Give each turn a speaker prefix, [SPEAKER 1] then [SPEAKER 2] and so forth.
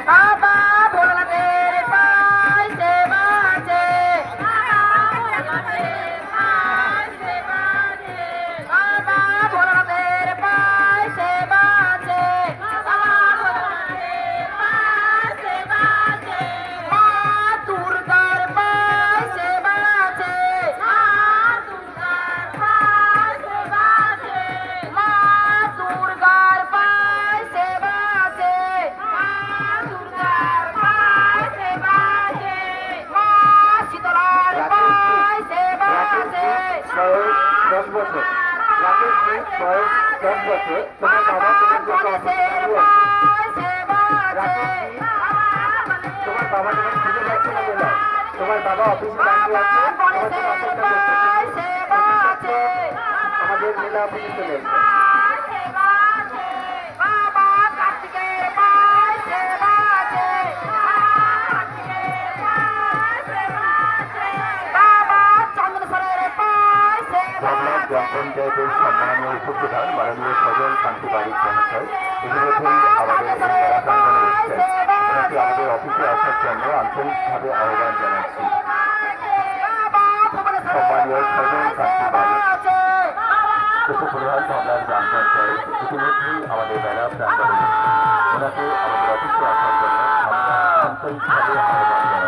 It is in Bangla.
[SPEAKER 1] बाबा भोला तेरे पास सेवा छे बाबा भोला तेरे पास सेवा छे माँ दुर्गार पास सेवा छे माँ दुर्गार पास सेवा माँ शीतलार पास सेवा छे
[SPEAKER 2] 10 বছর রাকেশ জি 10 বছর তোমার বাবা তোমার তোমার বাবা তোমার খুঁজে যাচ্ছে না বলে তোমার বাবা অফিসে দাঁড়িয়ে আছে আমাদের মেলা অফিসে চলে এসেছে গ্রাম পঞ্চায়েতের সম্মানীয় উপপ্রধান মাননীয় সজল কান্তি বাড়ির মহাশয় ইতিমধ্যেই আমাদের এই মেলা প্রাঙ্গণে এসেছেন ওনাকে আমাদের অফিসে আসার জন্য আন্তরিকভাবে আহ্বান জানাচ্ছি সম্মানীয় সজল কান্তি বাড়ির উপপ্রধান ধবলার গ্রাম পঞ্চায়েত ইতিমধ্যেই আমাদের মেলা প্রাঙ্গণে এসেছেন ওনাকে আমাদের অফিসে আসার জন্য আমরা আন্তরিকভাবে আহ্বান জানাচ্ছি